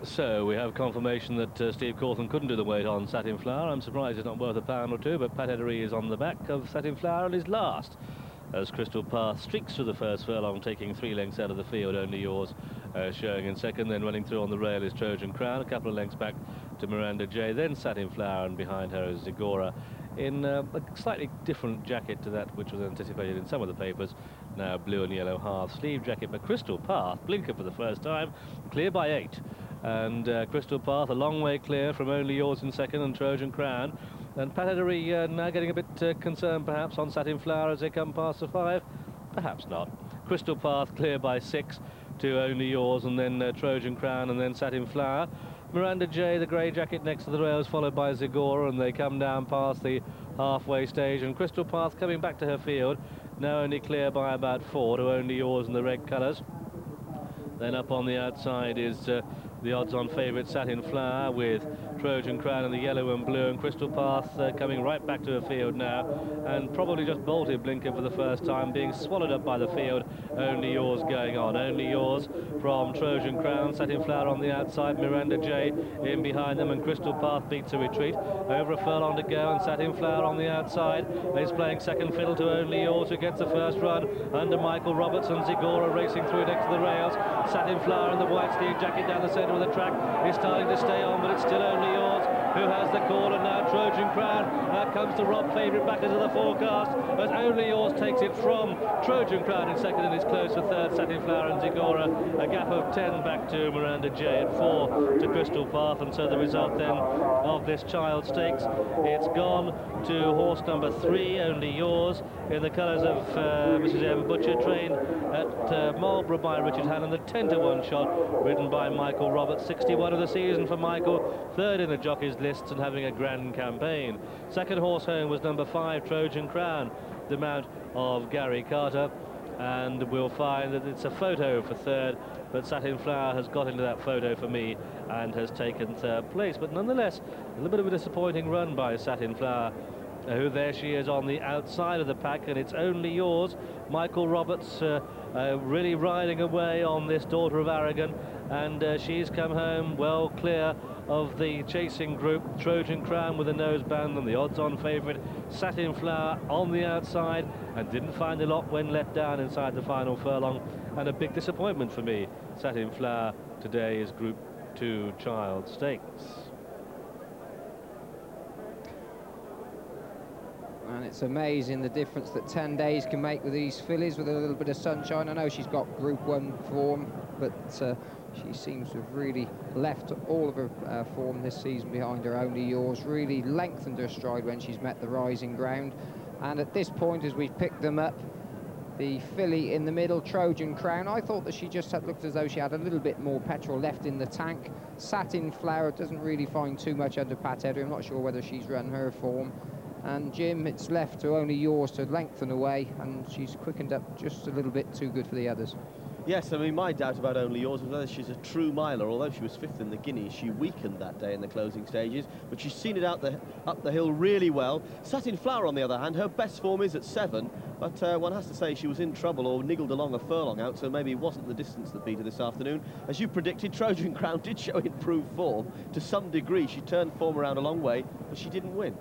So we have confirmation that Steve Cawthon couldn't do the weight on Satin Flower. I'm surprised it's not worth a pound or two, but Pat Edery is on the back of Satin Flower and is last, as Crystal Path streaks through the first furlong, taking 3 lengths out of the field. Only Yours showing in second. Then running through on the rail is Trojan Crown, a couple of lengths back to Miranda J, then Satin Flower, and behind her is Zagora in a slightly different jacket to that which was anticipated in some of the papers. Now blue and yellow half sleeve jacket, but Crystal Path, blinker for the first time, clear by 8. And Crystal Path a long way clear from Only Yours in second and Trojan Crown. And Pat Edery now getting a bit concerned perhaps on Satin Flower as they come past the 5. Perhaps not. Crystal Path clear by 6 to Only Yours, and then Trojan Crown, and then Satin Flower. Miranda J, the grey jacket next to the rails, followed by Zagora, and they come down past the halfway stage. And Crystal Path coming back to her field, now only clear by about 4 to Only Yours in the red colours. Then up on the outside is the odds-on favourite Satin Flower, with Trojan Crown in the yellow and blue, and Crystal Path coming right back to her field now, and probably just bolted blinker for the first time, being swallowed up by the field. Only Yours going on. Only Yours from Trojan Crown, Satin Flower on the outside, Miranda J in behind them, and Crystal Path beats a retreat. Over a furlong to go, and Satin Flower on the outside is playing second fiddle to Only Yours, who gets the first run under Michael Roberts, and Zagora racing through next to the rails. Satin Flower in the white sleeve jacket down the centre of the track is starting to stay on, but it's still Only Yours who has the call, and now Trojan Crown comes to rob favourite back into the forecast, as Only Yours takes it from Trojan Crown in second and is close for third. Satin Flower and Zagora a gap of 10 back to Miranda J and 4 to Crystal Path. And so the result then of this Child Stakes, it's gone to horse number 3, Only Yours, in the colours of Mrs M Butcher, trained at Marlborough by Richard Hannon, the 10-to-1 shot ridden by Michael Roberts. 61 of the season for Michael, third in the jockeys lists and having a grand campaign. Second horse home was number 5, Trojan Crown, the mount of Gary Carter, and we'll find that it's a photo for third, but Satin Flower has got into that photo for me and has taken third place. But nonetheless, a little bit of a disappointing run by Satin Flower, who there she is on the outside of the pack, and it's Only Yours. Michael Roberts really riding away on this Daughter of Aragon, and she's come home well clear of the chasing group. Trojan Crown with a noseband, and the odds-on favourite Satin Flower on the outside, and didn't find a lot when let down inside the final furlong, and a big disappointment for me. Satin Flower today is Group 2 Child Stakes. And it's amazing the difference that 10 days can make with these fillies with a little bit of sunshine. I know she's got Group 1 form, but she seems to have really left all of her form this season behind her. Only Yours really lengthened her stride when she's met the rising ground. And at this point, as we've picked them up, the filly in the middle, Trojan Crown, I thought that she just looked as though she had a little bit more petrol left in the tank. Satin Flower doesn't really find too much under Pat Edery. I'm not sure whether she's run her form. And Jim, it's left to Only Yours to lengthen away, and she's quickened up just a little bit too good for the others. Yes, I mean, my doubt about Only Yours was whether she's a true miler. Although she was 5th in the Guineas, she weakened that day in the closing stages, but she's seen it up the hill really well. Satin Flower, on the other hand, her best form is at 7, but one has to say she was in trouble or niggled along a furlong out, so maybe it wasn't the distance that beat her this afternoon. As you predicted, Trojan Crown did show improved form to some degree. She turned form around a long way, but she didn't win.